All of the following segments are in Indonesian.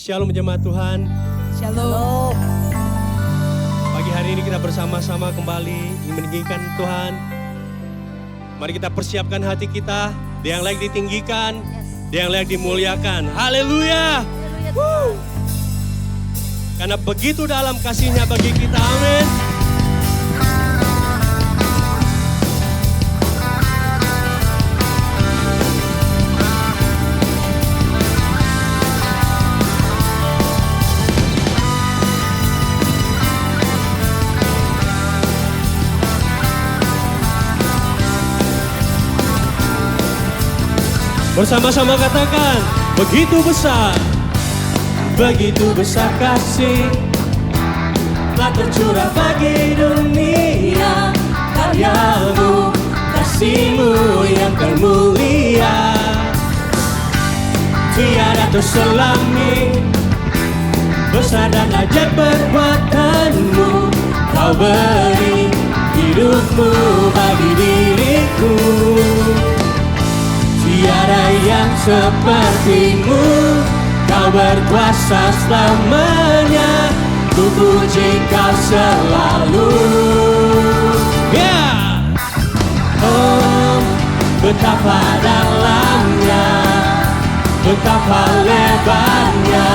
Shalom jemaat Tuhan. Shalom. Pagi hari ini kita bersama-sama kembali ingin meninggikan Tuhan. Mari kita persiapkan hati kita. Dia yang layak ditinggikan, dia yang layak dimuliakan. Haleluya. Karena begitu dalam kasih-Nya bagi kita. Amin. Bersama-sama katakan, begitu besar kasih telah tercurah bagi dunia. Karya-Mu, kasih-Mu yang termulia, tiada terselami, besar dan ajaib perbuatan-Mu. Kau beri hidup-Mu bagi diriku. Tiada yang seperti-Mu, Kau berkuasa selamanya. Ku puji Kau selalu. Yeah. Oh, betapa dalamnya, betapa lebarnya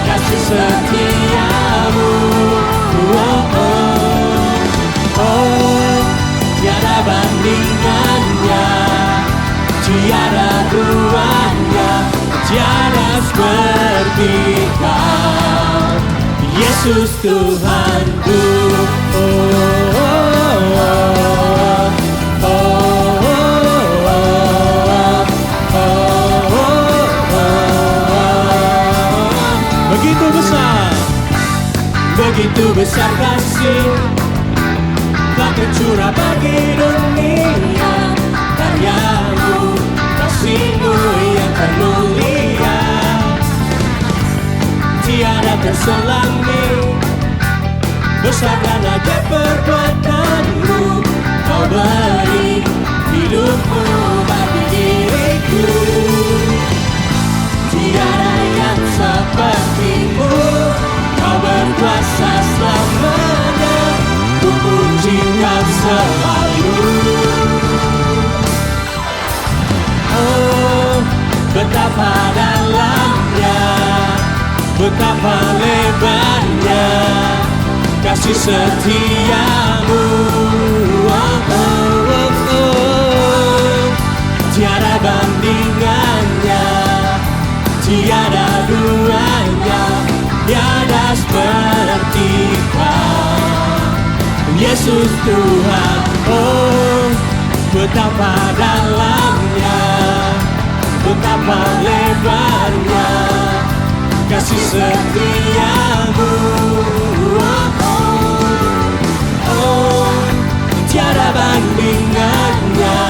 kasih setia-Mu. Oh, oh, oh, tiada bandingannya, tiada duanya, tiada seperti Kau, Yesus Tuhanku. Oh, oh, oh, oh, oh, oh, oh, oh. Begitu besar kasih telah tercurah bagi dunia. Karya-Mu, kasih-Mu yang termulia, tiada terselami, besar dan ajaib perbuatan-Mu. Kau beri hidup-Mu bagi diriku. Tiada yang seperti-Mu, Kau berkuasa selamanya. Ku puji Kau selalu. Oh, betapa dalamnya, betapa lebarnya kasih setia-Mu. Oh, oh, oh, oh. Tiada bandingannya, tiada duanya, tiada seperti Kau, Yesus Tuhan. Oh, betapa dalamnya, betapa lebarnya kasih setia-Mu. Oh, oh, oh, tiada bandingannya,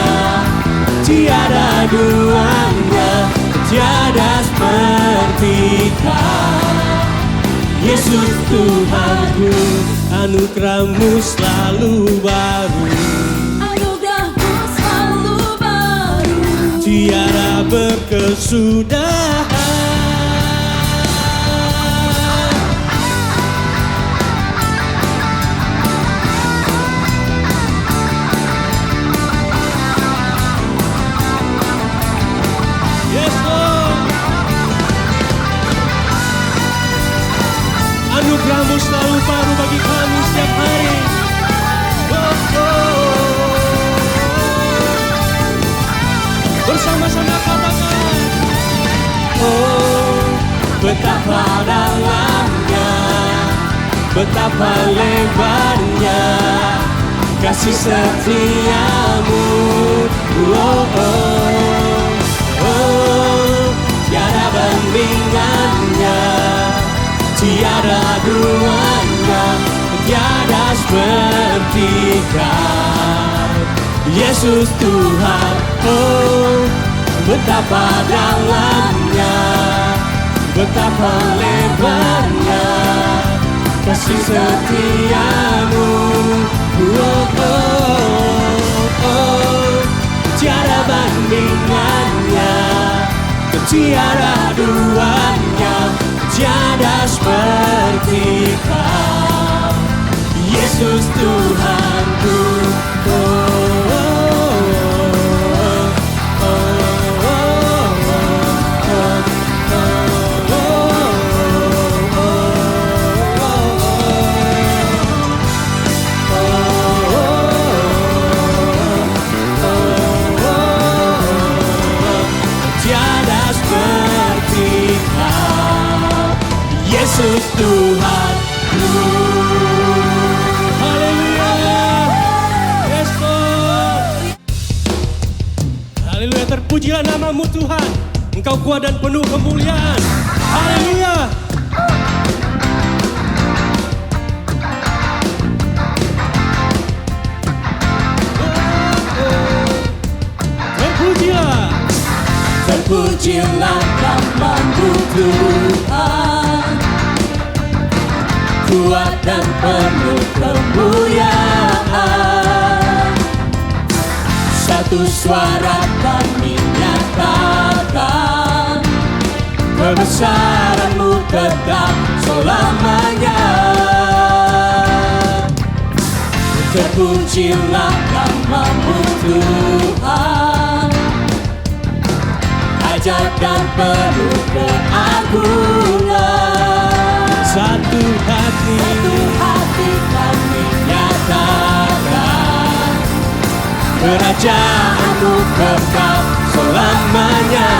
tiada duanya, tiada seperti Kau, Yesus Tuhanku. Anugerah-Mu selalu baru, Anugerah-Mu selalu baru, tiada berkesudahan. Yes, Lord. Anugerah-Mu selalu baru bagi kami setiap hari. Oh, oh. Bersama-sama katakan. Oh, betapa dalamnya, betapa lebarnya kasih setia-Mu. Oh, oh, oh, tiada bandingannya, tiada duanya, tiada seperti Kau, Yesus Tuhan. Oh, betapa dalamnya, betapa lebarnya kasih setia-Mu. Oh, oh, oh, tiada bandingannya, tiada duanya, seperti Kau, Yesus Tuhanku. Oh, oh, oh, oh, tiada seperti Kau, Yesus Tuhanku. Haleluya. Yes, Lord. Haleluya, terpujilah namamu Tuhan. Engkau kuat dan penuh kemuliaan. Haleluya. Terpujilah. Terpujilah namamu Tuhan, kuat dan penuh kemuliaan. Satu suara kami nyatakan, kebesaran-Mu tetap selamanya. Terpujilah namamu Tuhan, ajaib dan penuh keagungan. Satu hati Kami nyatakan, kerajaan-Mu kekal selamanya.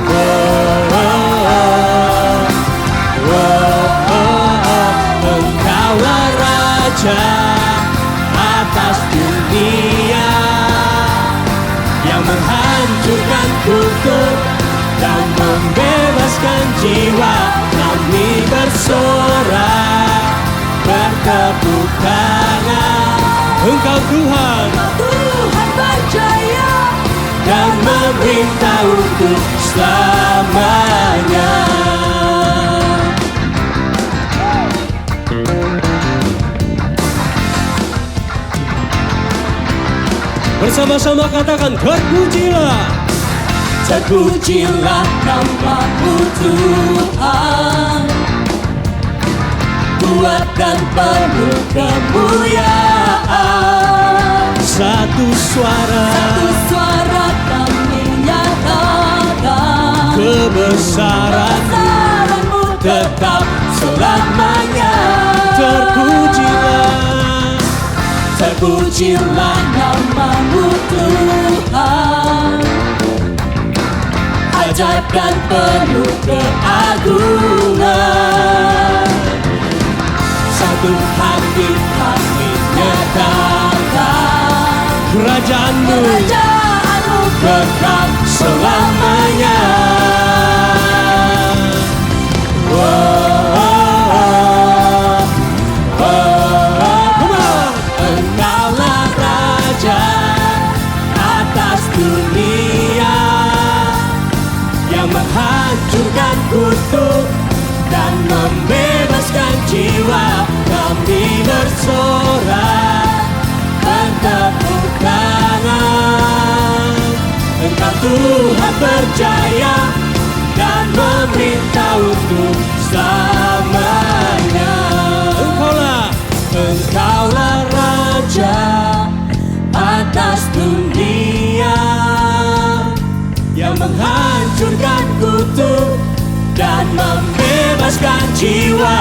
Oh, oh, oh, oh, oh. Engkaulah Raja atas dunia, yang menghancurkan kutub dan membebaskan jiwa. Kami bersorak, bertepuk tangan. Engkau Tuhan, Tuhan berjaya dan memerintah untuk selamanya. Bersama-sama katakan, terpujilah. Terpujilah namamu Tuhan, kuat dan penuh kemuliaan. Satu suara Kami nyatakan, kebesaran kebesaran-Mu tetap selamanya. terpujilah. namamu Tuhan, ajaib dan penuh keagungan. Satu hati Kami nyatakan, kerajaan-Mu kerajaan-Mu kekal selamanya. Oh, oh, oh, oh, oh. Come on. Engkaulah Raja atas dunia, yang menghancurkan kutub dan membebaskan jiwa. Kami bersorak, bertepuk tangan. Engkau Tuhan berjaya dan memerintah untuk selamanya. Engkaulah Raja atas dunia, yang menghancurkan kutub dan membebaskan jiwa.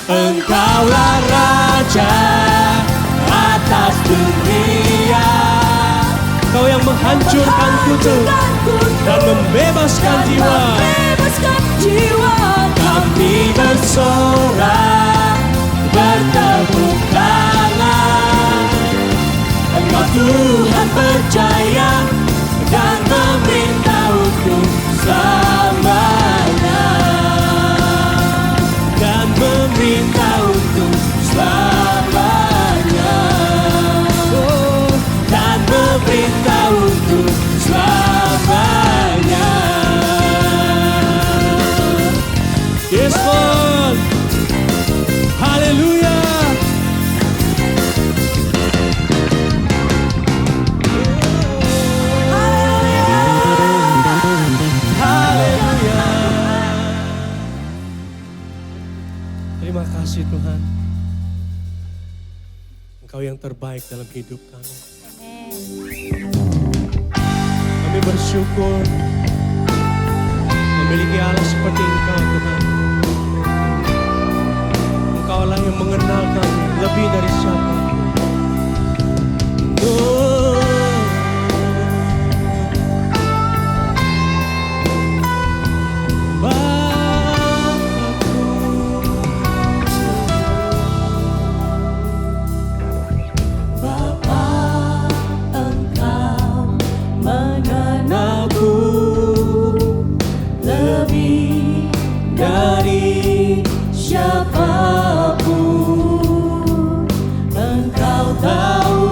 Engkaulah Raja atas dunia, Kau yang menghancurkan kutub dan membebaskan jiwa. Kami bersorak, bertepuk tangan. Engkau Tuhan berjaya dan memerintah untuk selamanya. Dan memerintah untuk selamanya. Oh, dan memerintah untuk selamanya. Yes, Lord. Haleluya. Engkau yang terbaik dalam hidup kami. Amin. Kami bersyukur memiliki Allah seperti Engkau, Tuhan. Engkaulah yang mengenal kami lebih dari siapa. Dari siapapun, Engkau tahu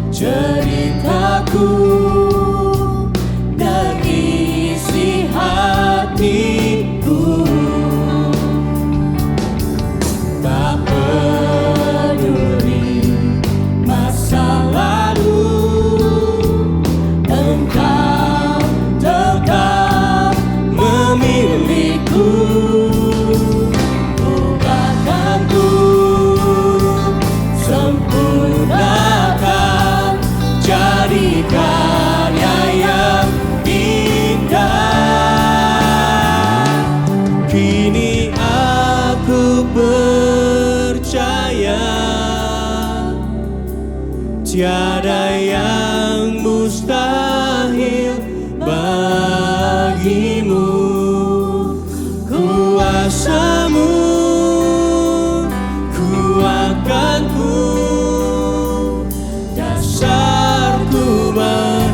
ceritaku dan isi hatiku. Tak peduli masa lalu, Engkau tetap memilihku. Oh, bahkan ku sempurnakan jadi karya yang indah. Kini aku percaya tiada yang mustahil bagimu. Kuasamu kuatkanku, dasarku berharap.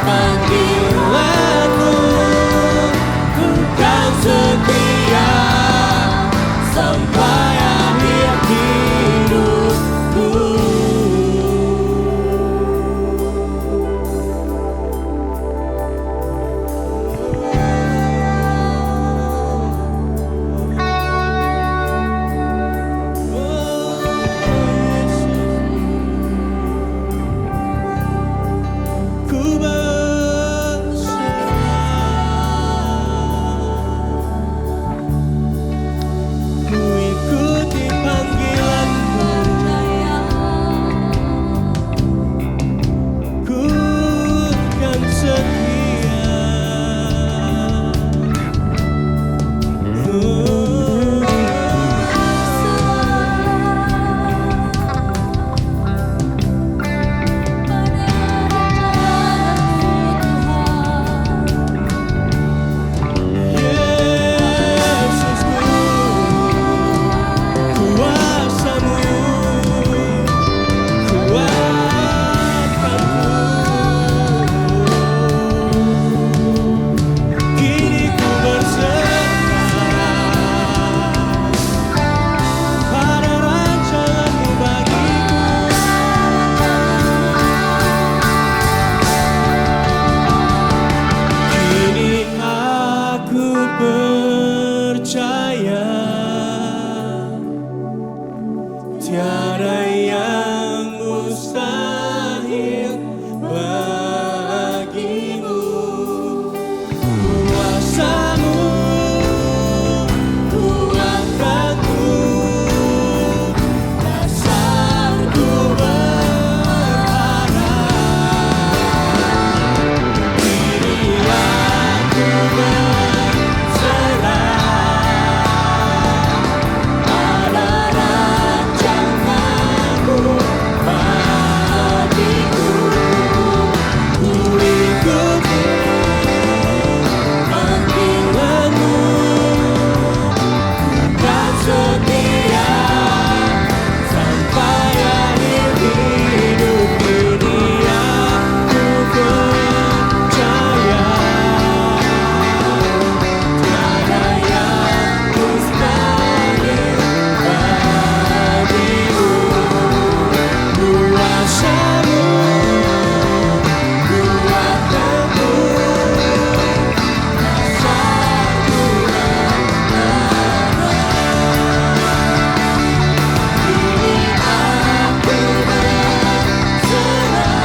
Panggilanmu, Engkau setia. percaya tiada yang mustahil bagimu. Kuasamu kuatkanku, dasarku berharap. Kini aku berserah pada rancanganmu bagiku. Ku ikuti panggilanmu, kan setia sampai akhir hidup ini. Aku percaya tiada yang mustahil bagimu. Kuasamu kuatkanku, dasarku berharap. Kini aku berserah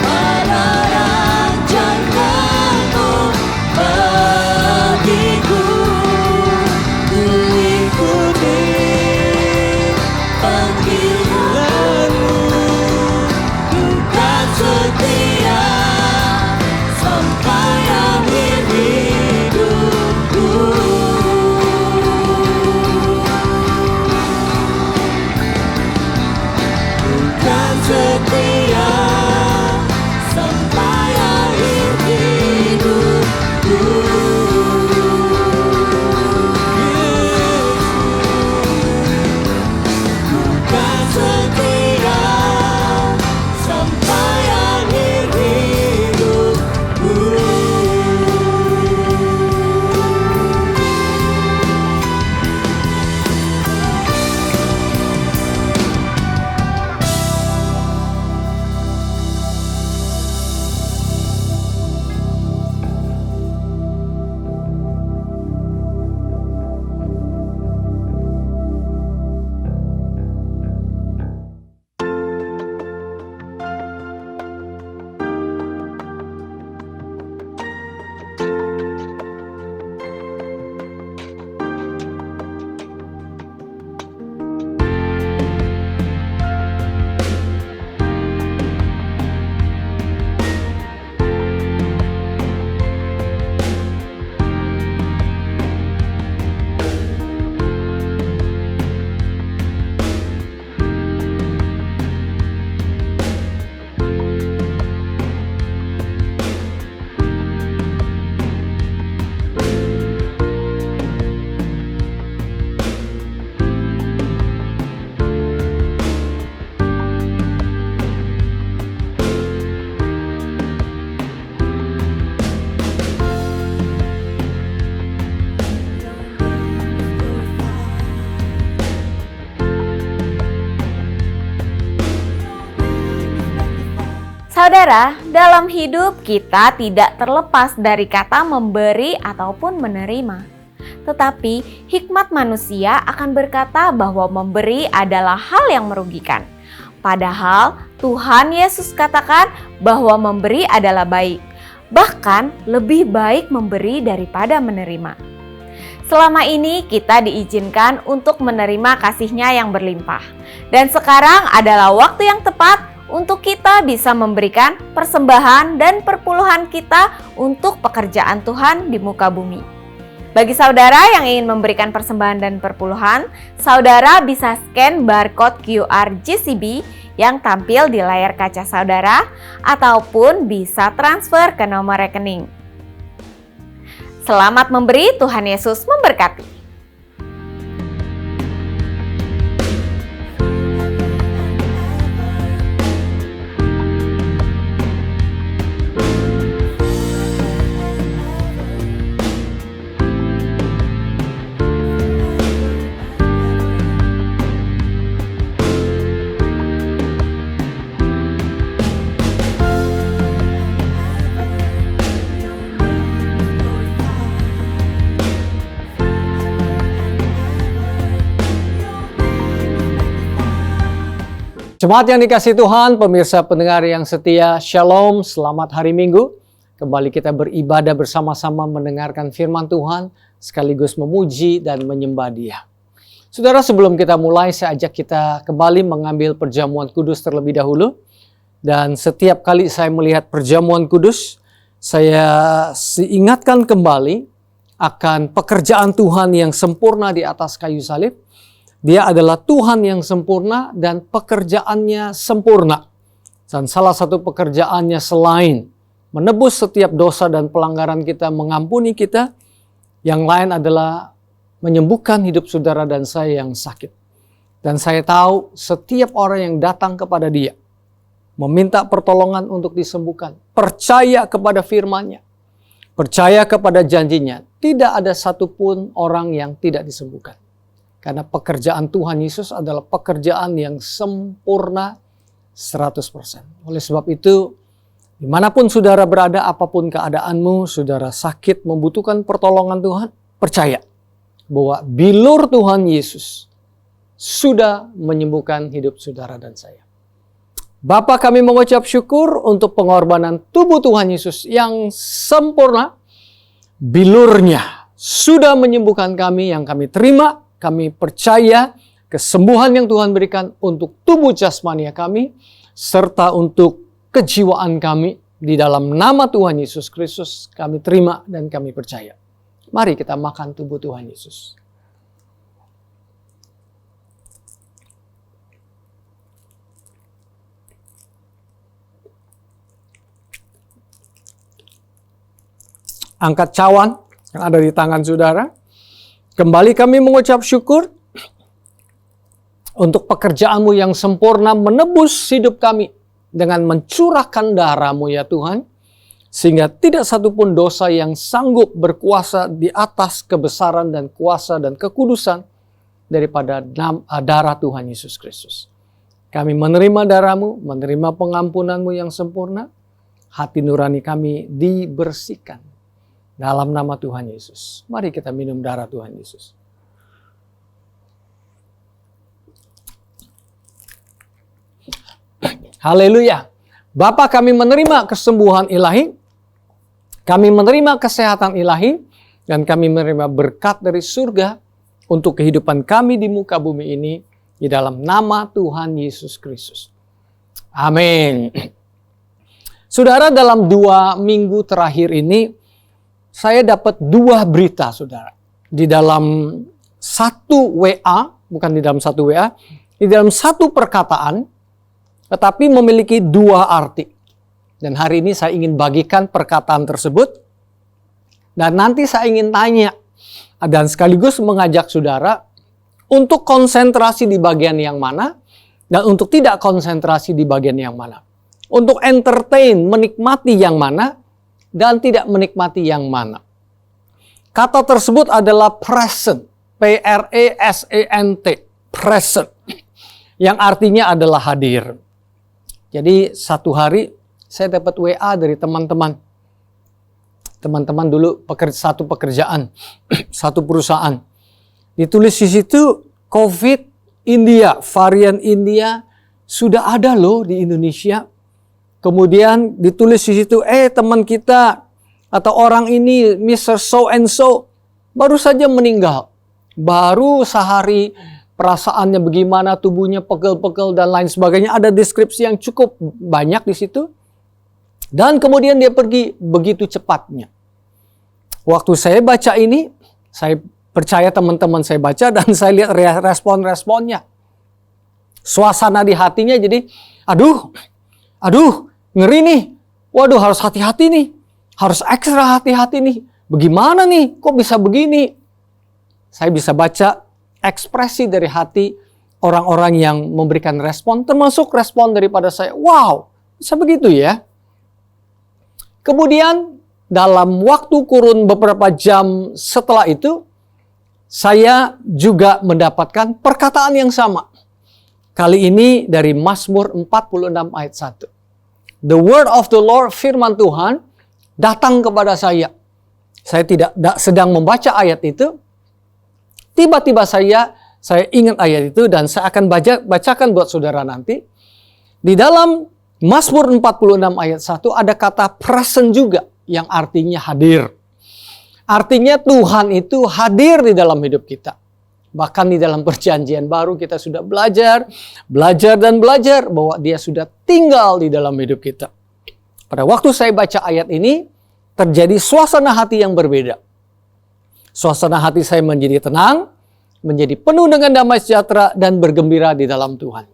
pada rancanganmu bagiku. Ku ikuti panggilanmu, kan setia sampai akhir hidupku. Kan setia sampai akhir hidupku. Kan setia sampai akhir hidupku. Saudara, dalam hidup kita tidak terlepas dari kata memberi ataupun menerima. Tetapi hikmat manusia akan berkata bahwa memberi adalah hal yang merugikan. Padahal Tuhan Yesus katakan bahwa memberi adalah baik. Bahkan lebih baik memberi daripada menerima. Selama ini kita diizinkan untuk menerima kasih-Nya yang berlimpah. Dan sekarang adalah waktu yang tepat untuk kita bisa memberikan persembahan dan perpuluhan kita untuk pekerjaan Tuhan di muka bumi. Bagi saudara yang ingin memberikan persembahan dan perpuluhan, saudara bisa scan barcode QR JCB yang tampil di layar kaca saudara ataupun bisa transfer ke nomor rekening. Selamat memberi, Tuhan Yesus memberkati. Jemaat yang dikasihi Tuhan, pemirsa pendengar yang setia, Shalom, selamat hari Minggu. Kembali kita beribadah bersama-sama mendengarkan firman Tuhan, sekaligus memuji dan menyembah Dia. Saudara, sebelum kita mulai, saya ajak kita kembali mengambil perjamuan kudus terlebih dahulu. Dan setiap kali saya melihat perjamuan kudus, saya ingatkan kembali akan pekerjaan Tuhan yang sempurna di atas kayu salib. Dia adalah Tuhan yang sempurna dan pekerjaannya sempurna. Dan salah satu pekerjaannya selain menebus setiap dosa dan pelanggaran kita, mengampuni kita, yang lain adalah menyembuhkan hidup saudara dan saya yang sakit. Dan saya tahu setiap orang yang datang kepada Dia, meminta pertolongan untuk disembuhkan, percaya kepada firman-Nya, percaya kepada janjinya, tidak ada satupun orang yang tidak disembuhkan. Karena pekerjaan Tuhan Yesus adalah pekerjaan yang sempurna 100%. Oleh sebab itu, dimanapun saudara berada, apapun keadaanmu, saudara sakit, membutuhkan pertolongan Tuhan, percaya bahwa bilur Tuhan Yesus sudah menyembuhkan hidup saudara dan saya. Bapa, kami mengucap syukur untuk pengorbanan tubuh Tuhan Yesus yang sempurna. Bilurnya sudah menyembuhkan kami, yang kami terima. Kami percaya kesembuhan yang Tuhan berikan untuk tubuh jasmania kami, serta untuk kejiwaan kami. Di dalam nama Tuhan Yesus Kristus kami terima dan kami percaya. Mari kita makan tubuh Tuhan Yesus. Angkat cawan yang ada di tangan saudara. Kembali kami mengucap syukur untuk pekerjaan-Mu yang sempurna menebus hidup kami dengan mencurahkan darah-Mu ya Tuhan, sehingga tidak satupun dosa yang sanggup berkuasa di atas kebesaran dan kuasa dan kekudusan daripada darah Tuhan Yesus Kristus. Kami menerima darah-Mu, menerima pengampunan-Mu yang sempurna, hati nurani kami dibersihkan. Dalam nama Tuhan Yesus. Mari kita minum darah Tuhan Yesus. Haleluya. Bapa, kami menerima kesembuhan ilahi. Kami menerima kesehatan ilahi. Dan kami menerima berkat dari surga untuk kehidupan kami di muka bumi ini. Di dalam nama Tuhan Yesus Kristus. Amin. Saudara, dalam 2 minggu terakhir ini, saya dapat 2 berita, saudara. Di dalam 1 WA, bukan di dalam 1 WA, di dalam 1 perkataan, tetapi memiliki 2 arti. Dan hari ini saya ingin bagikan perkataan tersebut. Dan nanti saya ingin tanya, dan sekaligus mengajak saudara, untuk konsentrasi di bagian yang mana, dan untuk tidak konsentrasi di bagian yang mana. Untuk entertain, menikmati yang mana, dan tidak menikmati yang mana. Kata tersebut adalah present, P-R-E-S-E-N-T, present, yang artinya adalah hadir. Jadi satu hari saya dapat WA dari teman-teman. Teman-teman dulu satu pekerjaan, satu perusahaan. Ditulis di situ, COVID India, varian India sudah ada loh di Indonesia. Kemudian ditulis di situ, teman kita atau orang ini, Mr. So and so, baru saja meninggal. Baru sehari perasaannya bagaimana, tubuhnya pegel-pegel dan lain sebagainya. Ada deskripsi yang cukup banyak di situ. Dan kemudian dia pergi begitu cepatnya. Waktu saya baca ini, saya percaya teman-teman saya baca dan saya lihat respon-responnya. Suasana di hatinya jadi, aduh, ngeri nih. Waduh, harus hati-hati nih. Harus ekstra hati-hati nih. Bagaimana nih? Kok bisa begini? Saya bisa baca ekspresi dari hati orang-orang yang memberikan respon, termasuk respon daripada saya. Wow, bisa begitu ya? Kemudian dalam waktu kurun beberapa jam setelah itu, saya juga mendapatkan perkataan yang sama. Kali ini dari Mazmur 46 ayat 1. The word of the Lord, firman Tuhan, datang kepada saya. Saya tidak sedang membaca ayat itu. Tiba-tiba saya ingat ayat itu dan saya akan bacakan buat saudara nanti. Di dalam Mazmur 46 ayat 1 ada kata present juga yang artinya hadir. Artinya Tuhan itu hadir di dalam hidup kita. Bahkan di dalam perjanjian baru kita sudah belajar bahwa dia sudah tinggal di dalam hidup kita. Pada waktu saya baca ayat ini, terjadi suasana hati yang berbeda. Suasana hati saya menjadi tenang, menjadi penuh dengan damai sejahtera dan bergembira di dalam Tuhan.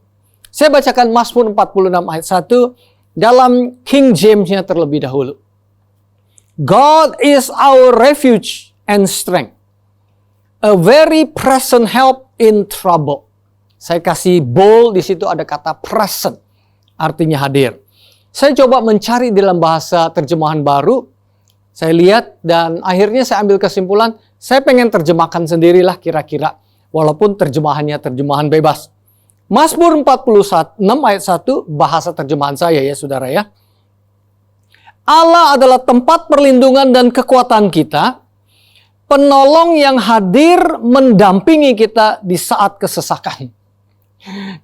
Saya bacakan Mazmur 46 ayat 1 dalam King James-nya terlebih dahulu. God is our refuge and strength, a very present help in trouble. Saya kasih bold, di situ ada kata present, artinya hadir. Saya coba mencari dalam bahasa terjemahan baru. Saya lihat dan akhirnya saya ambil kesimpulan, saya pengen terjemahkan sendirilah kira-kira. Walaupun terjemahannya terjemahan bebas. Mazmur 46 ayat 1, bahasa terjemahan saya ya saudara ya. Allah adalah tempat perlindungan dan kekuatan kita, penolong yang hadir mendampingi kita di saat kesesakan.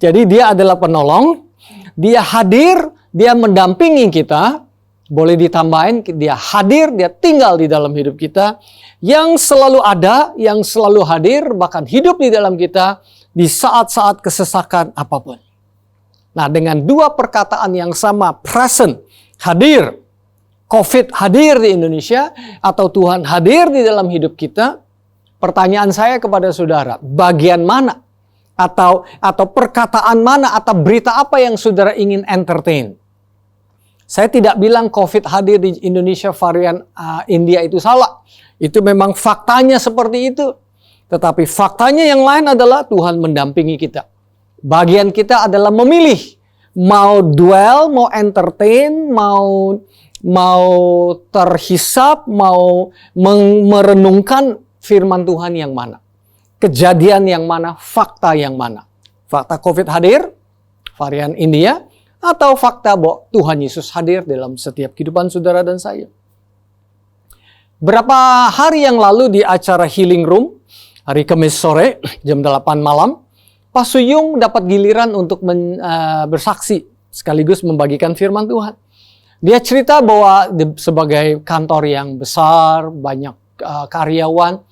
Jadi dia adalah penolong, dia hadir, dia mendampingi kita. Boleh ditambahin, dia hadir, dia tinggal di dalam hidup kita. Yang selalu ada, yang selalu hadir, bahkan hidup di dalam kita di saat-saat kesesakan apapun. Nah, dengan dua perkataan yang sama, present, hadir, COVID hadir di Indonesia, atau Tuhan hadir di dalam hidup kita, pertanyaan saya kepada saudara, bagian mana? Atau perkataan mana, atau berita apa yang saudara ingin entertain? Saya tidak bilang COVID hadir di Indonesia varian India itu salah. Itu memang faktanya seperti itu. Tetapi faktanya yang lain adalah Tuhan mendampingi kita. Bagian kita adalah memilih. Mau dwell, mau entertain, mau terhisap, mau merenungkan firman Tuhan yang mana. Kejadian yang mana, fakta yang mana. Fakta COVID hadir, varian India, atau fakta bahwa Tuhan Yesus hadir dalam setiap kehidupan saudara dan saya. Berapa hari yang lalu di acara Healing Room, hari Kamis sore, jam 8 malam, Pak Suyung dapat giliran untuk bersaksi, sekaligus membagikan firman Tuhan. Dia cerita bahwa sebagai kantor yang besar, banyak karyawan,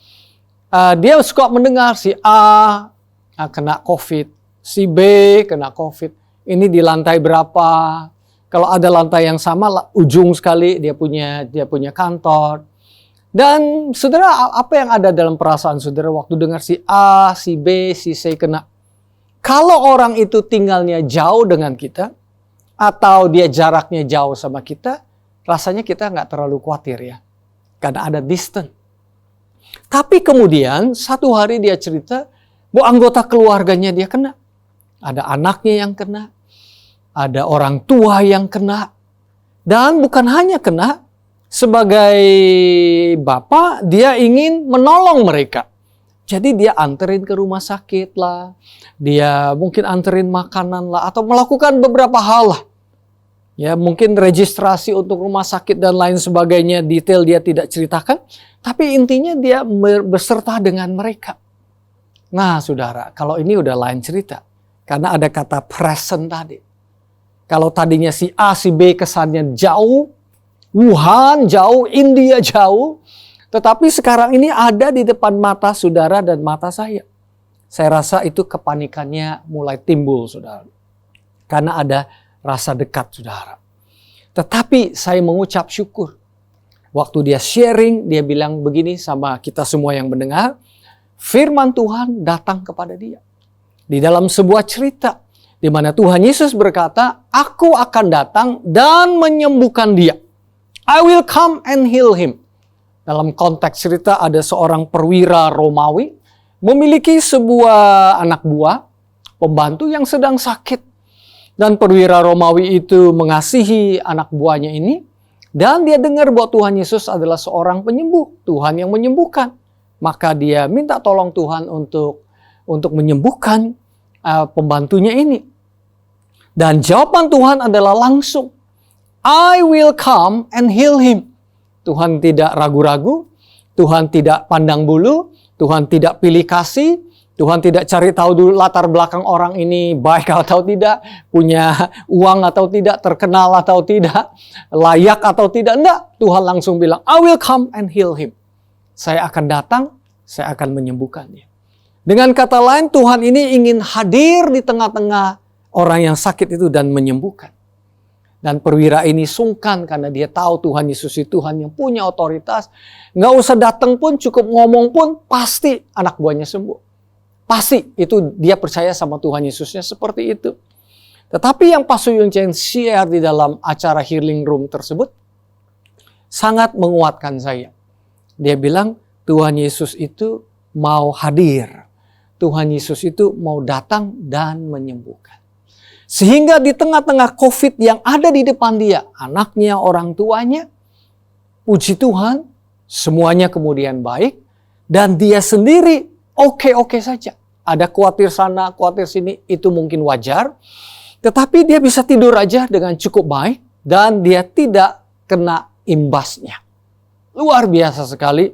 dia suka mendengar si A kena COVID, si B kena COVID. Ini di lantai berapa? Kalau ada lantai yang sama, ujung sekali dia punya kantor. Dan saudara, apa yang ada dalam perasaan saudara waktu dengar si A, si B, si C kena? Kalau orang itu tinggalnya jauh dengan kita, atau dia jaraknya jauh sama kita, rasanya kita nggak terlalu khawatir ya. Karena ada distance. Tapi kemudian satu hari dia cerita bahwa anggota keluarganya dia kena. Ada anaknya yang kena, ada orang tua yang kena, dan bukan hanya kena, sebagai bapak dia ingin menolong mereka. Jadi dia anterin ke rumah sakit lah, dia mungkin anterin makanan lah, atau melakukan beberapa hal lah. Ya, mungkin registrasi untuk rumah sakit dan lain sebagainya, detail dia tidak ceritakan, tapi intinya dia beserta dengan mereka. Nah saudara, kalau ini udah lain cerita. Karena ada kata present tadi. Kalau tadinya si A, si B kesannya jauh, Wuhan jauh, India jauh. Tetapi sekarang ini ada di depan mata saudara dan mata saya. Saya rasa itu kepanikannya mulai timbul saudara. Karena ada rasa dekat saudara. Tetapi saya mengucap syukur. Waktu dia sharing, dia bilang begini sama kita semua yang mendengar. Firman Tuhan datang kepada dia. Di dalam sebuah cerita, di mana Tuhan Yesus berkata, aku akan datang dan menyembuhkan dia. I will come and heal him. Dalam konteks cerita ada seorang perwira Romawi, memiliki sebuah anak buah, pembantu yang sedang sakit. Dan perwira Romawi itu mengasihi anak buahnya ini, dan dia dengar bahwa Tuhan Yesus adalah seorang penyembuh, Tuhan yang menyembuhkan. Maka dia minta tolong Tuhan untuk menyembuhkan pembantunya ini. Dan jawaban Tuhan adalah langsung. I will come and heal him. Tuhan tidak ragu-ragu, Tuhan tidak pandang bulu, Tuhan tidak pilih kasih, Tuhan tidak cari tahu dulu latar belakang orang ini baik atau tidak, punya uang atau tidak, terkenal atau tidak, layak atau tidak. Enggak, Tuhan langsung bilang, I will come and heal him. Saya akan datang, saya akan menyembuhkannya. Dengan kata lain, Tuhan ini ingin hadir di tengah-tengah orang yang sakit itu dan menyembuhkan. Dan perwira ini sungkan karena dia tahu Tuhan Yesus itu Tuhan yang punya otoritas. Nggak usah datang pun, cukup ngomong pun, pasti anak buahnya sembuh. Pasti itu dia percaya sama Tuhan Yesusnya seperti itu. Tetapi yang Pastor Yun Chen share di dalam acara Healing Room tersebut sangat menguatkan saya. Dia bilang Tuhan Yesus itu mau hadir. Tuhan Yesus itu mau datang dan menyembuhkan. Sehingga di tengah-tengah COVID yang ada di depan dia, anaknya, orang tuanya, puji Tuhan, semuanya kemudian baik. Dan dia sendiri oke-oke saja. Ada khawatir sana, khawatir sini, itu mungkin wajar. Tetapi dia bisa tidur aja dengan cukup baik dan dia tidak kena imbasnya. Luar biasa sekali.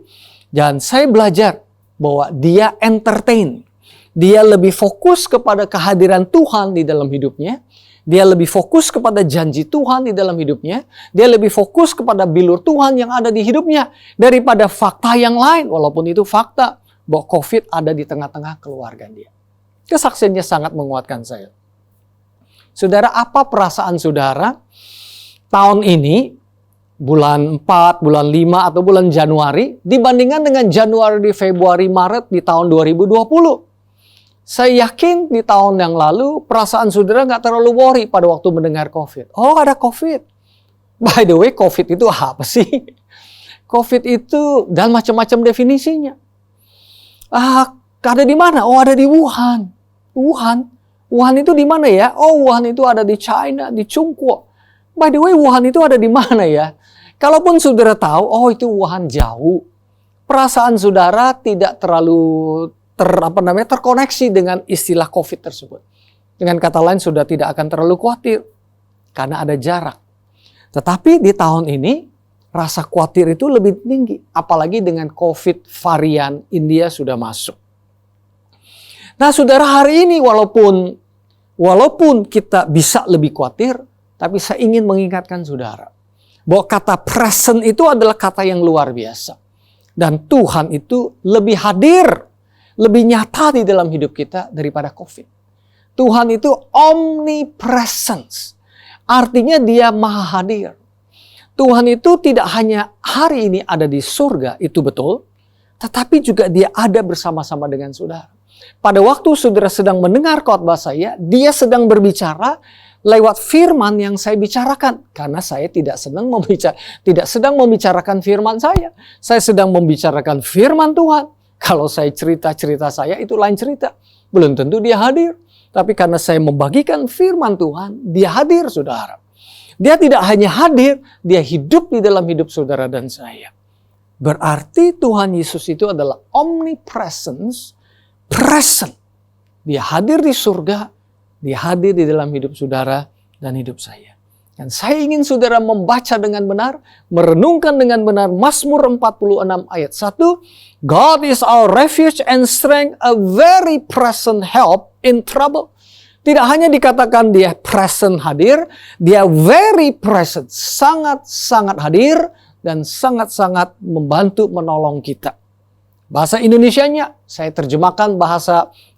Dan saya belajar bahwa dia entertain. Dia lebih fokus kepada kehadiran Tuhan di dalam hidupnya. Dia lebih fokus kepada janji Tuhan di dalam hidupnya. Dia lebih fokus kepada bilur Tuhan yang ada di hidupnya daripada fakta yang lain. Walaupun itu fakta bahwa COVID ada di tengah-tengah keluarga dia. Kesaksiannya sangat menguatkan saya. Saudara, apa perasaan saudara tahun ini, bulan 4, bulan 5, atau bulan Januari, dibandingkan dengan Januari, Februari, Maret di tahun 2020? Saya yakin di tahun yang lalu, perasaan saudara nggak terlalu worry pada waktu mendengar COVID. Oh, ada COVID. By the way, COVID itu apa sih? COVID itu dan macam-macam definisinya. Ada di mana? Oh, ada di Wuhan. Wuhan itu di mana ya? Oh, Wuhan itu ada di China, di Chongqing. By the way, Wuhan itu ada di mana ya? Kalaupun saudara tahu, oh itu Wuhan jauh. Perasaan saudara tidak terlalu terkoneksi dengan istilah COVID tersebut. Dengan kata lain, sudah tidak akan terlalu khawatir karena ada jarak. Tetapi di tahun ini rasa khawatir itu lebih tinggi, apalagi dengan COVID varian India sudah masuk. Nah, saudara, hari ini walaupun kita bisa lebih khawatir, tapi saya ingin mengingatkan saudara bahwa kata present itu adalah kata yang luar biasa. Dan Tuhan itu lebih hadir, lebih nyata di dalam hidup kita daripada COVID. Tuhan itu omnipresence, artinya dia maha hadir. Tuhan itu tidak hanya hari ini ada di surga, itu betul. Tetapi juga dia ada bersama-sama dengan saudara. Pada waktu saudara sedang mendengar khotbah saya, dia sedang berbicara lewat firman yang saya bicarakan. Karena saya tidak sedang membicarakan firman saya. Saya sedang membicarakan firman Tuhan. Kalau saya cerita-cerita saya, itu lain cerita. Belum tentu dia hadir. Tapi karena saya membagikan firman Tuhan, dia hadir, saudara. Dia tidak hanya hadir, dia hidup di dalam hidup saudara dan saya. Berarti Tuhan Yesus itu adalah omnipresence, present. Dia hadir di surga, dia hadir di dalam hidup saudara dan hidup saya. Dan saya ingin saudara membaca dengan benar, merenungkan dengan benar Mazmur 46 ayat 1. God is our refuge and strength, a very present help in trouble. Tidak hanya dikatakan dia present hadir, dia very present, sangat-sangat hadir dan sangat-sangat membantu menolong kita. Bahasa Indonesianya, saya terjemahkan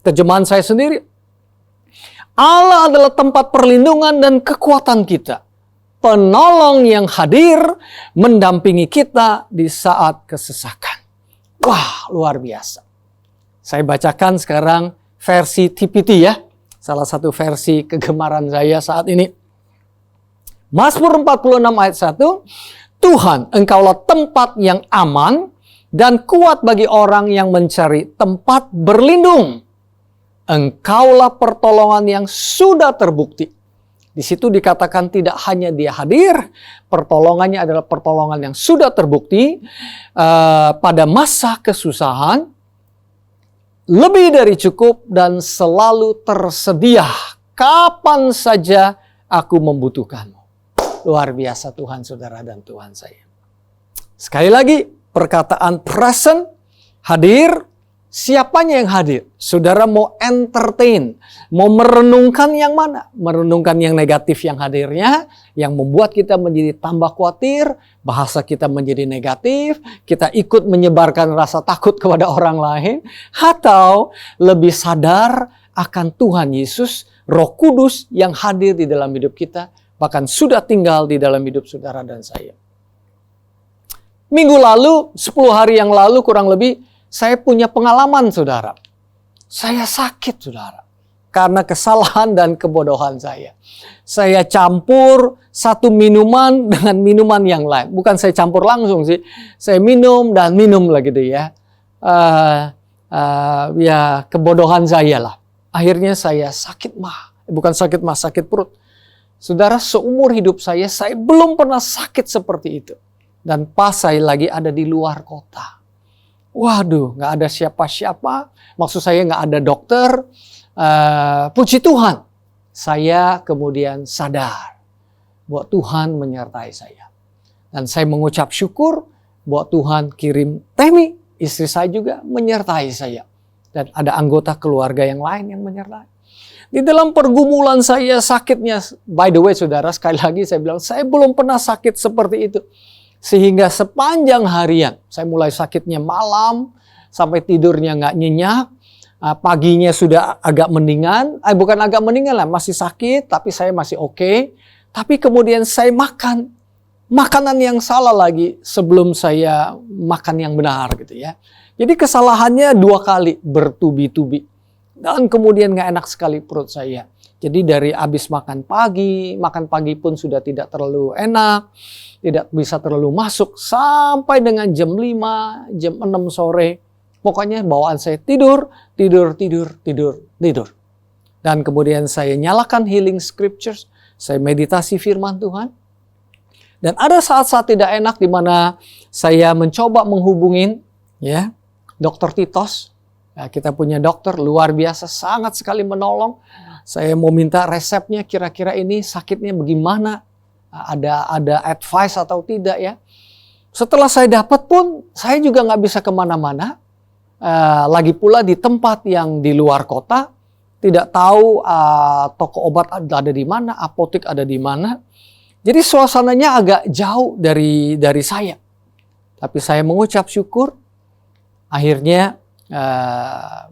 terjemahan saya sendiri. Allah adalah tempat perlindungan dan kekuatan kita. Penolong yang hadir mendampingi kita di saat kesesakan. Wah, luar biasa. Saya bacakan sekarang versi TPT ya. Salah satu versi kegemaran saya saat ini. Mazmur 46 ayat 1. Tuhan, Engkaulah tempat yang aman dan kuat bagi orang yang mencari tempat berlindung. Engkaulah pertolongan yang sudah terbukti. Di situ dikatakan tidak hanya dia hadir, pertolongannya adalah pertolongan yang sudah terbukti pada masa kesusahan, lebih dari cukup dan selalu tersedia kapan saja aku membutuhkanmu. Luar biasa Tuhan saudara dan Tuhan saya. Sekali lagi, perkataan present, hadir, siapanya yang hadir? Saudara mau entertain, mau merenungkan yang mana? Merenungkan yang negatif yang hadirnya, yang membuat kita menjadi tambah khawatir, bahasa kita menjadi negatif, kita ikut menyebarkan rasa takut kepada orang lain, atau lebih sadar akan Tuhan Yesus, Roh Kudus yang hadir di dalam hidup kita, bahkan sudah tinggal di dalam hidup saudara dan saya. Minggu lalu, 10 hari yang lalu kurang lebih, saya punya pengalaman, saudara. Saya sakit, saudara. Karena kesalahan dan kebodohan saya. Saya campur satu minuman dengan minuman yang lain. Bukan saya campur langsung sih. Saya minum dan minum lagi deh ya. Ya kebodohan saya lah. Akhirnya saya sakit mah. Bukan sakit mah, sakit perut. Saudara, seumur hidup saya belum pernah sakit seperti itu. Dan pas saya lagi ada di luar kota. Waduh, nggak ada siapa-siapa. Maksud saya nggak ada dokter. Puji Tuhan, saya kemudian sadar bahwa Tuhan menyertai saya. Dan saya mengucap syukur bahwa Tuhan kirim Temi, istri saya juga menyertai saya. Dan ada anggota keluarga yang lain yang menyertai. Di dalam pergumulan saya sakitnya, by the way saudara, sekali lagi saya bilang, saya belum pernah sakit seperti itu. Sehingga sepanjang harian, saya mulai sakitnya malam, sampai tidurnya nggak nyenyak, paginya sudah agak mendingan, bukan agak mendingan lah, masih sakit, tapi saya masih oke. Tapi kemudian saya makan makanan yang salah lagi sebelum saya makan yang benar gitu ya. Jadi kesalahannya 2 kali bertubi-tubi. Dan kemudian nggak enak sekali perut saya. Jadi dari habis makan pagi pun sudah tidak terlalu enak, tidak bisa terlalu masuk, sampai dengan jam 5, jam 6 sore. Pokoknya bawaan saya tidur. Dan kemudian saya nyalakan healing scriptures, saya meditasi firman Tuhan. Dan ada saat-saat tidak enak di mana saya mencoba menghubungin ya Dr. Titos. Ya, kita punya dokter luar biasa, sangat sekali menolong. Saya mau minta resepnya, kira-kira ini sakitnya bagaimana? Ada advice atau tidak ya? Setelah saya dapat pun, saya juga nggak bisa kemana-mana. Lagi pula di tempat yang di luar kota, tidak tahu toko obat ada di mana, apotek ada di mana. Jadi suasananya agak jauh dari saya. Tapi saya mengucap syukur, akhirnya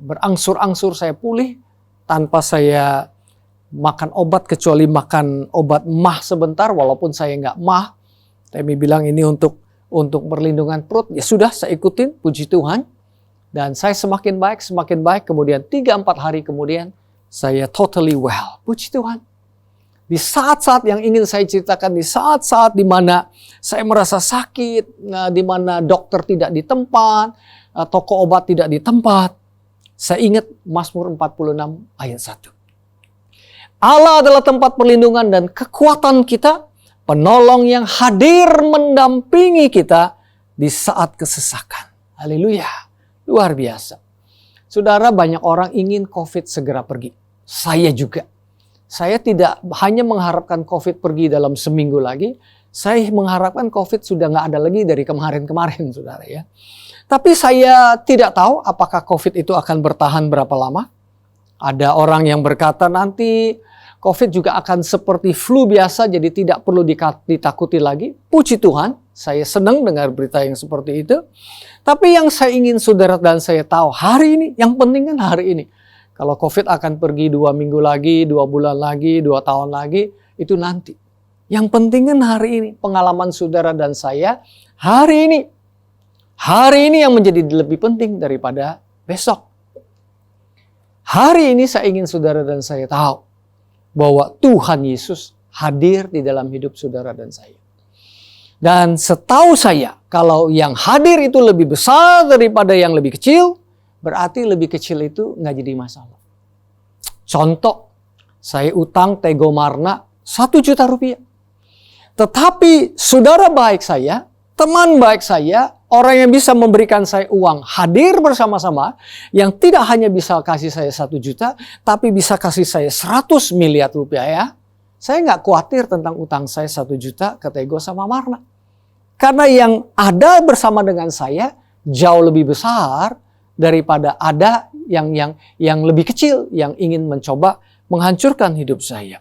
berangsur-angsur saya pulih tanpa saya makan obat, kecuali makan obat mah sebentar, walaupun saya nggak mah. Temi bilang ini untuk perlindungan perut, ya sudah saya ikutin, puji Tuhan. Dan saya semakin baik, kemudian 3-4 hari kemudian saya totally well, puji Tuhan. Di saat-saat yang ingin saya ceritakan, di saat-saat di mana saya merasa sakit, di mana dokter tidak di tempat, toko obat tidak di tempat, saya ingat Mazmur 46 ayat 1. Allah adalah tempat perlindungan dan kekuatan kita, penolong yang hadir mendampingi kita di saat kesesakan. Haleluya, luar biasa. Saudara, banyak orang ingin COVID segera pergi. Saya juga. Saya tidak hanya mengharapkan COVID pergi dalam seminggu lagi, saya mengharapkan COVID sudah nggak ada lagi dari kemarin-kemarin, saudara ya. Tapi saya tidak tahu apakah COVID itu akan bertahan berapa lama. Ada orang yang berkata nanti COVID juga akan seperti flu biasa, jadi tidak perlu ditakuti lagi. Puji Tuhan, saya senang dengar berita yang seperti itu. Tapi yang saya ingin saudara dan saya tahu hari ini, yang penting kan hari ini. Kalau COVID akan pergi 2 minggu lagi, 2 bulan lagi, 2 tahun lagi, itu nanti. Yang penting kan hari ini, pengalaman saudara dan saya hari ini. Hari ini yang menjadi lebih penting daripada besok. Hari ini saya ingin saudara dan saya tahu bahwa Tuhan Yesus hadir di dalam hidup saudara dan saya. Dan setahu saya, kalau yang hadir itu lebih besar daripada yang lebih kecil, berarti lebih kecil itu nggak jadi masalah. Contoh, saya utang Tego Marna 1 juta rupiah. Tetapi saudara baik saya, teman baik saya, orang yang bisa memberikan saya uang hadir bersama-sama, yang tidak hanya bisa kasih saya 1 juta, tapi bisa kasih saya 100 miliar rupiah ya. Saya nggak khawatir tentang utang saya 1 juta ke Tego sama Marna. Karena yang ada bersama dengan saya jauh lebih besar daripada ada yang lebih kecil yang ingin mencoba menghancurkan hidup saya.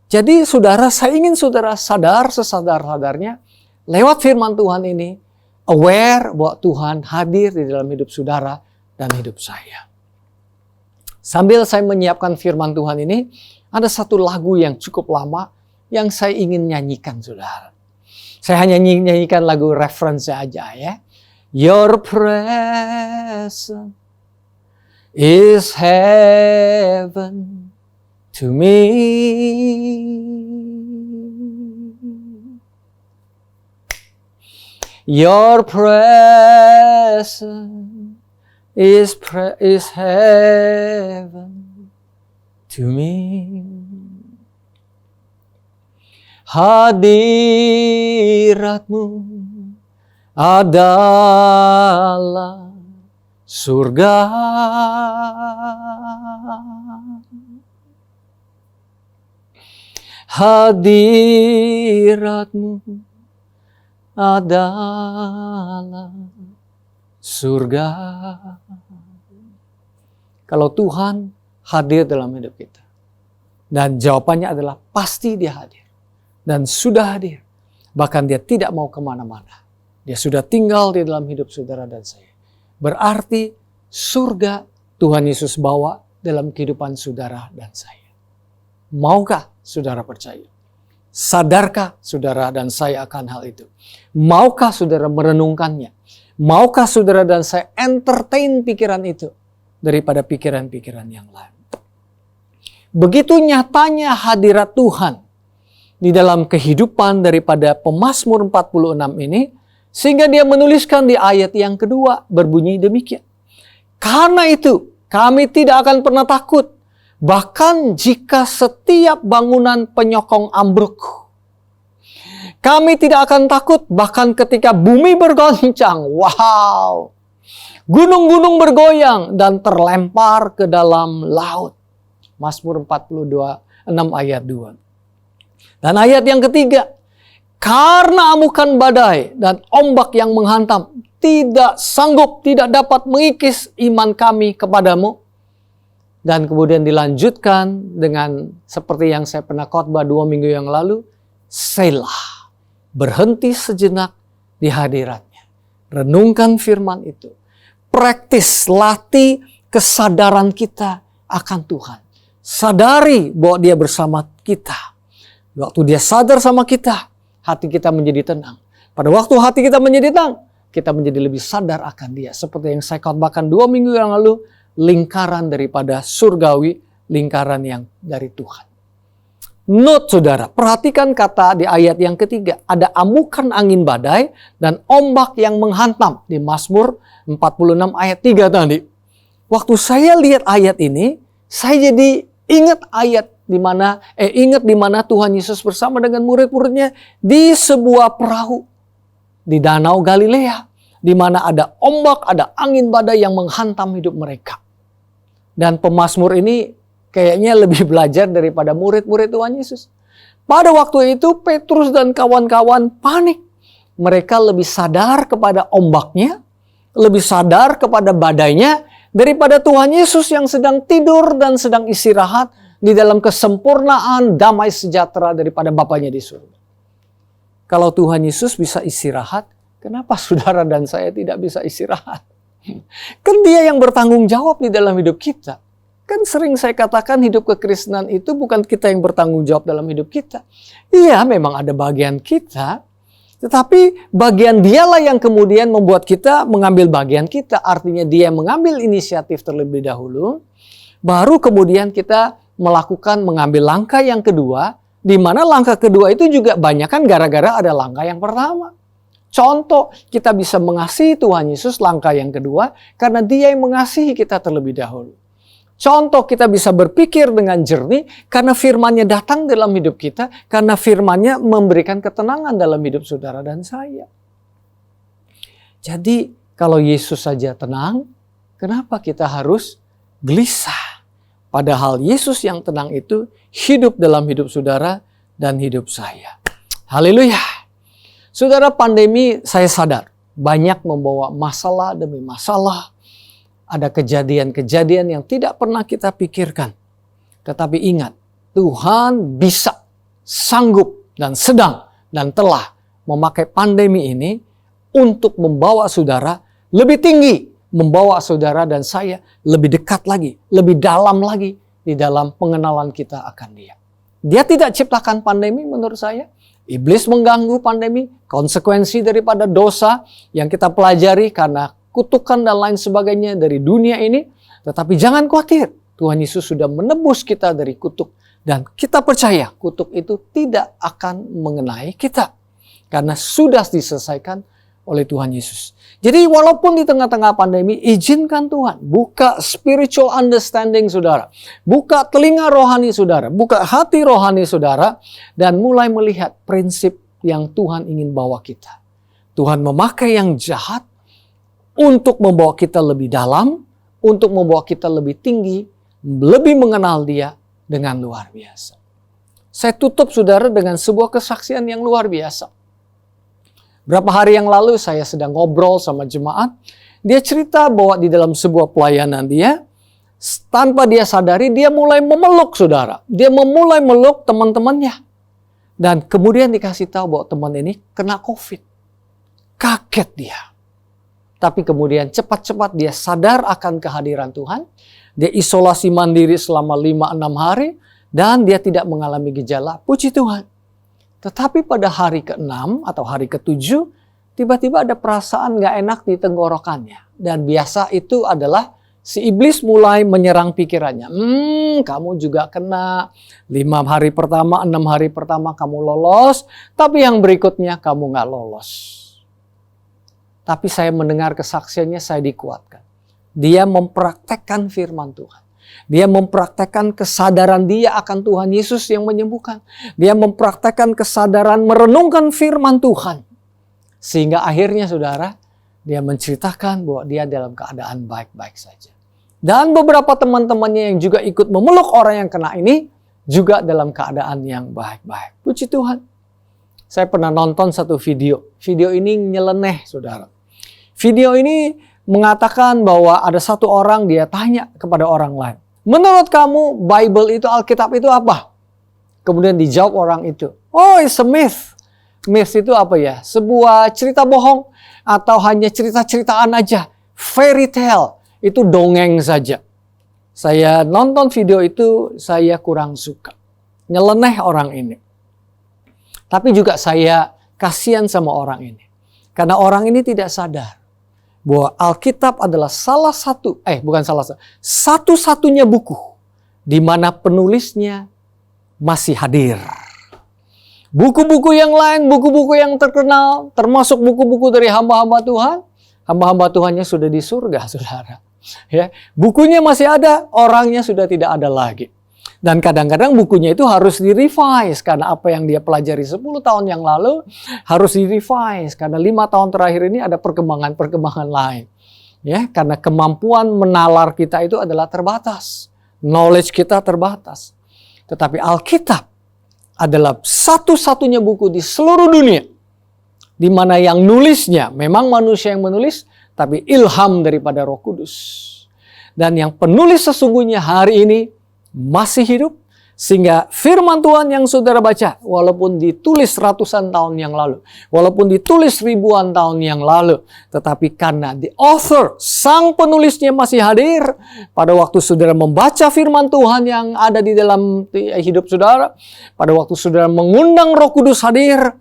Jadi saudara, saya ingin saudara sadar sesadar-sadarnya lewat firman Tuhan ini, aware bahwa Tuhan hadir di dalam hidup saudara dan hidup saya. Sambil saya menyiapkan firman Tuhan ini, ada satu lagu yang cukup lama yang saya ingin nyanyikan saudara. Saya hanya nyanyikan lagu reference aja ya. Your presence is heaven to me. Your presence is heaven to me. Hadiratmu adalah surga. Hadiratmu adalah surga. Kalau Tuhan hadir dalam hidup kita, dan jawabannya adalah pasti dia hadir. Dan sudah hadir. Bahkan dia tidak mau kemana-mana. Dia sudah tinggal di dalam hidup saudara dan saya. Berarti surga Tuhan Yesus bawa dalam kehidupan saudara dan saya. Maukah saudara percaya? Sadarkah saudara dan saya akan hal itu? Maukah saudara merenungkannya? Maukah saudara dan saya entertain pikiran itu daripada pikiran-pikiran yang lain? Begitu nyatanya hadirat Tuhan di dalam kehidupan daripada pemazmur 46 ini, sehingga dia menuliskan di ayat yang kedua berbunyi demikian. Karena itu kami tidak akan pernah takut, bahkan jika setiap bangunan penyokong ambruk. Kami tidak akan takut bahkan ketika bumi bergoncang. Wow! Gunung-gunung bergoyang dan terlempar ke dalam laut. Mazmur 42, 6 ayat 2. Dan ayat yang ketiga, karena amukan badai dan ombak yang menghantam tidak sanggup, tidak dapat mengikis iman kami kepadamu. Dan kemudian dilanjutkan dengan seperti yang saya pernah khotbah 2 minggu yang lalu, Selah, berhenti sejenak di hadiratnya. Renungkan firman itu. Praktis, latih kesadaran kita akan Tuhan. Sadari bahwa dia bersama kita. Waktu dia sadar sama kita, hati kita menjadi tenang. Pada waktu hati kita menjadi tenang, kita menjadi lebih sadar akan dia. Seperti yang saya khotbahkan 2 minggu yang lalu, lingkaran daripada surgawi, lingkaran yang dari Tuhan. Note saudara, perhatikan kata di ayat yang ketiga. Ada amukan angin badai dan ombak yang menghantam. Di Mazmur 46 ayat 3 tadi. Waktu saya lihat ayat ini, saya jadi ingat di mana Tuhan Yesus bersama dengan murid-muridnya di sebuah perahu di Danau Galilea, di mana ada ombak, ada angin badai yang menghantam hidup mereka. Dan pemazmur ini kayaknya lebih belajar daripada murid-murid Tuhan Yesus. Pada waktu itu Petrus dan kawan-kawan panik. Mereka lebih sadar kepada ombaknya, lebih sadar kepada badainya daripada Tuhan Yesus yang sedang tidur dan sedang istirahat di dalam kesempurnaan damai sejahtera daripada Bapanya di surga. Kalau Tuhan Yesus bisa istirahat, kenapa saudara dan saya tidak bisa istirahat? Kan dia yang bertanggung jawab di dalam hidup kita. Kan sering saya katakan hidup kekristenan itu bukan kita yang bertanggung jawab dalam hidup kita. Iya, memang ada bagian kita, tetapi bagian dialah yang kemudian membuat kita mengambil bagian kita. Artinya dia yang mengambil inisiatif terlebih dahulu, baru kemudian kita mengambil langkah yang kedua, di mana langkah kedua itu juga banyak kan gara-gara ada langkah yang pertama. Contoh, kita bisa mengasihi Tuhan Yesus langkah yang kedua, karena dia yang mengasihi kita terlebih dahulu. Contoh, kita bisa berpikir dengan jernih, karena firman-Nya datang dalam hidup kita, karena firman-Nya memberikan ketenangan dalam hidup saudara dan saya. Jadi, kalau Yesus saja tenang, kenapa kita harus gelisah? Padahal Yesus yang tenang itu hidup dalam hidup saudara dan hidup saya. Haleluya. Saudara, pandemi saya sadar banyak membawa masalah demi masalah. ada kejadian-kejadian yang tidak pernah kita pikirkan. Tetapi ingat, Tuhan bisa, sanggup, dan sedang, dan telah memakai pandemi ini untuk membawa saudara lebih tinggi, membawa saudara dan saya lebih dekat lagi, lebih dalam lagi di dalam pengenalan kita akan Dia. Dia tidak ciptakan pandemi menurut saya. Iblis mengganggu pandemi, konsekuensi daripada dosa yang kita pelajari karena kutukan dan lain sebagainya dari dunia ini. Tetapi jangan khawatir, Tuhan Yesus sudah menebus kita dari kutuk. Dan kita percaya kutuk itu tidak akan mengenai kita. Karena sudah diselesaikan oleh Tuhan Yesus. Jadi walaupun di tengah-tengah pandemi, izinkan Tuhan buka spiritual understanding saudara. Buka telinga rohani saudara. Buka hati rohani saudara. Dan mulai melihat prinsip yang Tuhan ingin bawa kita. Tuhan memakai yang jahat untuk membawa kita lebih dalam. Untuk membawa kita lebih tinggi. Lebih mengenal Dia dengan luar biasa. Saya tutup saudara dengan sebuah kesaksian yang luar biasa. Berapa hari yang lalu saya sedang ngobrol sama jemaat. Dia cerita bahwa di dalam sebuah pelayanan dia, tanpa dia sadari, dia mulai memeluk saudara. Dia mulai meluk teman-temannya. Dan kemudian dikasih tahu bahwa teman ini kena COVID. Kaget dia. Tapi kemudian cepat-cepat dia sadar akan kehadiran Tuhan. Dia isolasi mandiri selama 5-6 hari. Dan dia tidak mengalami gejala. Puji Tuhan. Tetapi pada hari ke-6 atau hari ke-7, tiba-tiba ada perasaan gak enak di tenggorokannya. Dan biasa itu adalah si iblis mulai menyerang pikirannya. Kamu juga kena 5 hari pertama, 6 hari pertama kamu lolos. Tapi yang berikutnya kamu gak lolos. Tapi saya mendengar kesaksiannya, saya dikuatkan. Dia mempraktekkan firman Tuhan. Dia mempraktekkan kesadaran dia akan Tuhan Yesus yang menyembuhkan. Dia mempraktekkan kesadaran merenungkan firman Tuhan. Sehingga akhirnya saudara, dia menceritakan bahwa dia dalam keadaan baik-baik saja. Dan beberapa teman-temannya yang juga ikut memeluk orang yang kena ini, juga dalam keadaan yang baik-baik. Puji Tuhan. Saya pernah nonton satu video. Video ini nyeleneh saudara. Video ini mengatakan bahwa ada satu orang dia tanya kepada orang lain. Menurut kamu Bible itu, Alkitab itu apa? Kemudian dijawab orang itu. Oh, it's a myth. Myth itu apa ya? Sebuah cerita bohong atau hanya cerita-ceritaan aja. Fairy tale. Itu dongeng saja. Saya nonton video itu, saya kurang suka. Nyeleneh orang ini. Tapi juga saya kasihan sama orang ini. Karena orang ini tidak sadar bahwa Alkitab adalah satu-satunya buku di mana penulisnya masih hadir. Buku-buku yang lain, buku-buku yang terkenal, termasuk buku-buku dari hamba-hamba Tuhan, hamba-hamba Tuhannya sudah di surga, saudara. Ya, bukunya masih ada, orangnya sudah tidak ada lagi. Dan kadang-kadang bukunya itu harus di-revise karena apa yang dia pelajari 10 tahun yang lalu harus di-revise karena 5 tahun terakhir ini ada perkembangan-perkembangan lain. Ya, karena kemampuan menalar kita itu adalah terbatas. Knowledge kita terbatas. Tetapi Alkitab adalah satu-satunya buku di seluruh dunia di mana yang nulisnya memang manusia yang menulis, tapi ilham daripada Roh Kudus. Dan yang penulis sesungguhnya hari ini masih hidup, sehingga firman Tuhan yang saudara baca, walaupun ditulis ratusan tahun yang lalu, walaupun ditulis ribuan tahun yang lalu, tetapi karena the author, sang penulisnya masih hadir, pada waktu saudara membaca firman Tuhan yang ada di dalam hidup saudara, pada waktu saudara mengundang Roh Kudus hadir,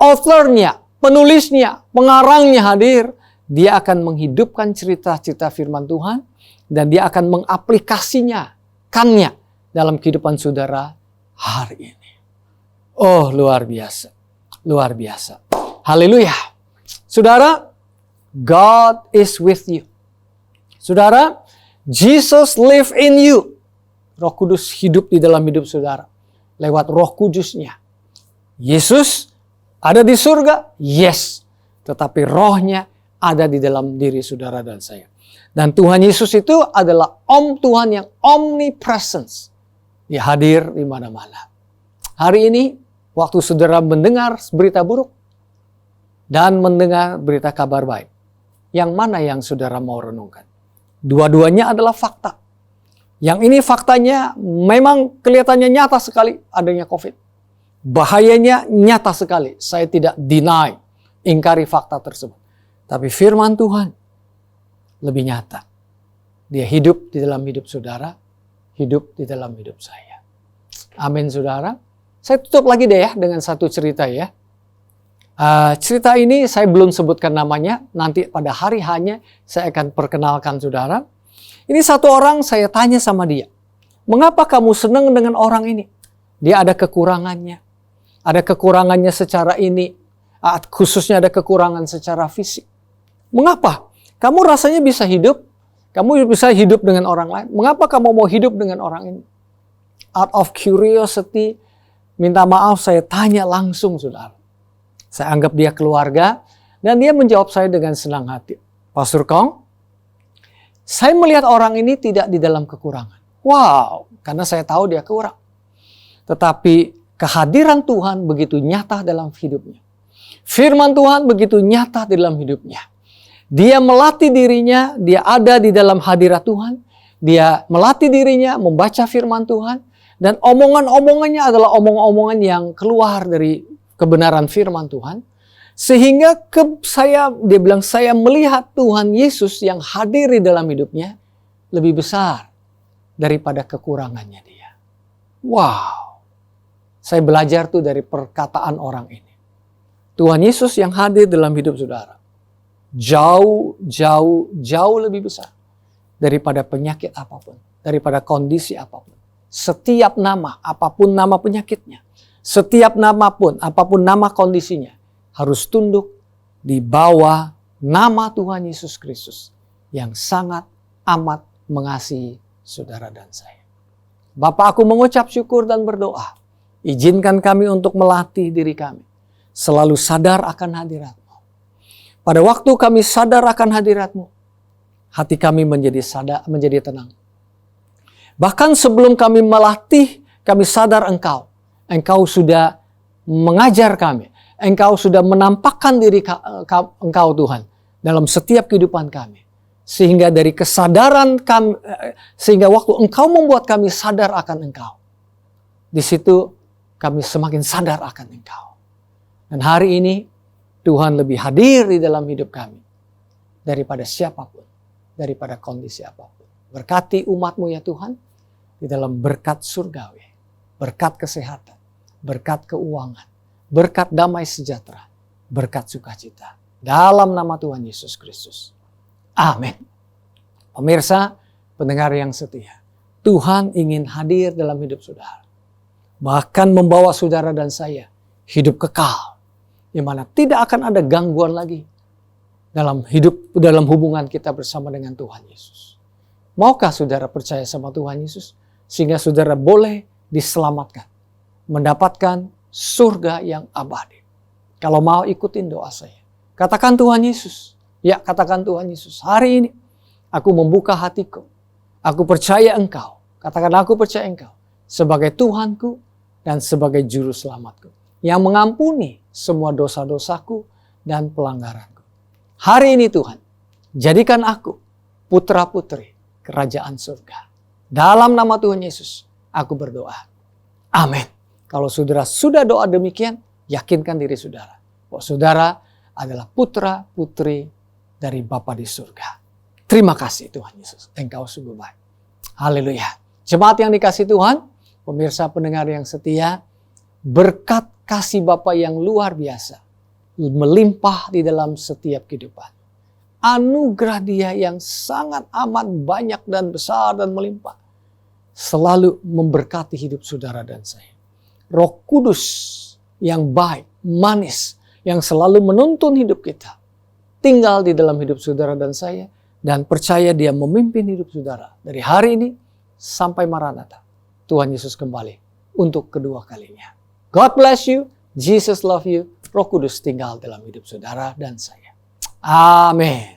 authornya, penulisnya, pengarangnya hadir, dia akan menghidupkan cerita-cerita firman Tuhan, dan dia akan mengaplikasinya dalam kehidupan saudara hari ini. Oh, luar biasa. Luar biasa. Haleluya. Saudara, God is with you. Saudara, Jesus live in you. Roh Kudus hidup di dalam hidup saudara. Lewat Roh Kudusnya. Yesus ada di surga? Yes. Tetapi rohnya ada di dalam diri saudara dan saya. Dan Tuhan Yesus itu adalah Om Tuhan yang omnipresence. Dia hadir di mana-mana. Hari ini, waktu saudara mendengar berita buruk dan mendengar berita kabar baik, yang mana yang saudara mau renungkan? Dua-duanya adalah fakta. Yang ini faktanya memang kelihatannya nyata sekali adanya COVID. Bahayanya nyata sekali. Saya tidak deny, ingkari fakta tersebut. Tapi firman Tuhan lebih nyata. Dia hidup di dalam hidup saudara, hidup di dalam hidup saya. Amin saudara. Saya tutup lagi deh ya dengan satu cerita ya. Cerita ini saya belum sebutkan namanya. Nanti pada hari hanya saya akan perkenalkan saudara. Ini satu orang saya tanya sama dia. Mengapa kamu senang dengan orang ini? Dia ada kekurangannya. Ada kekurangannya secara ini. Khususnya ada kekurangan secara fisik. Mengapa? Kamu rasanya bisa hidup. Kamu bisa hidup dengan orang lain. Mengapa kamu mau hidup dengan orang ini? Out of curiosity, minta maaf saya tanya langsung saudara. Saya anggap dia keluarga. Dan dia menjawab saya dengan senang hati. Pastor Kong, saya melihat orang ini tidak di dalam kekurangan. Wow, karena saya tahu dia kurang. Tetapi kehadiran Tuhan begitu nyata dalam hidupnya. Firman Tuhan begitu nyata dalam hidupnya. Dia melatih dirinya, dia ada di dalam hadirat Tuhan. Dia melatih dirinya membaca firman Tuhan. Dan omongan-omongannya adalah omongan-omongan yang keluar dari kebenaran firman Tuhan. Sehingga dia bilang, saya melihat Tuhan Yesus yang hadir di dalam hidupnya lebih besar daripada kekurangannya dia. Wow. Saya belajar tuh dari perkataan orang ini. Tuhan Yesus yang hadir dalam hidup saudara. Jauh lebih besar daripada penyakit apapun. Daripada kondisi apapun. Setiap nama, apapun nama penyakitnya. Setiap nama pun, apapun nama kondisinya. Harus tunduk di bawah nama Tuhan Yesus Kristus. Yang sangat amat mengasihi saudara dan saya. Bapa, aku mengucap syukur dan berdoa. Izinkan kami untuk melatih diri kami. Selalu sadar akan hadirat-Mu. Pada waktu kami sadar akan hadirat-Mu, hati kami menjadi tenang. Bahkan sebelum kami melatih, kami sadar Engkau sudah mengajar kami. Engkau sudah menampakkan diri Engkau Tuhan dalam setiap kehidupan kami. Sehingga dari kesadaran kami, sehingga waktu Engkau membuat kami sadar akan Engkau. Di situ kami semakin sadar akan Engkau. Dan hari ini Tuhan lebih hadir di dalam hidup kami daripada siapapun, daripada kondisi apapun. Berkati umat-Mu ya Tuhan, di dalam berkat surgawi, berkat kesehatan, berkat keuangan, berkat damai sejahtera, berkat sukacita. Dalam nama Tuhan Yesus Kristus. Amin. Pemirsa, pendengar yang setia, Tuhan ingin hadir dalam hidup saudara. Bahkan membawa saudara dan saya hidup kekal, di mana tidak akan ada gangguan lagi dalam hubungan kita bersama dengan Tuhan Yesus. Maukah saudara percaya sama Tuhan Yesus sehingga saudara boleh diselamatkan, mendapatkan surga yang abadi? Kalau mau ikutin doa saya, katakan Tuhan Yesus. Ya, katakan Tuhan Yesus, hari ini aku membuka hatiku. Aku percaya Engkau. Katakan, aku percaya Engkau sebagai Tuhanku dan sebagai juru selamatku, yang mengampuni semua dosa-dosaku dan pelanggaranku. Hari ini Tuhan, jadikan aku putra-putri kerajaan surga. Dalam nama Tuhan Yesus, aku berdoa. Amin. Kalau saudara sudah doa demikian, yakinkan diri saudara bahwa saudara adalah putra-putri dari Bapa di surga. Terima kasih Tuhan Yesus, Engkau sungguh baik. Haleluya. Jemaat yang dikasihi Tuhan, pemirsa pendengar yang setia, berkat kasih Bapa yang luar biasa melimpah di dalam setiap kehidupan. Anugerah Dia yang sangat amat banyak dan besar dan melimpah selalu memberkati hidup saudara dan saya. Roh Kudus yang baik, manis, yang selalu menuntun hidup kita, tinggal di dalam hidup saudara dan saya, dan percaya Dia memimpin hidup saudara dari hari ini sampai Maranatha. Tuhan Yesus kembali untuk kedua kalinya. God bless you, Jesus love you, Roh Kudus tinggal dalam hidup saudara dan saya. Amin.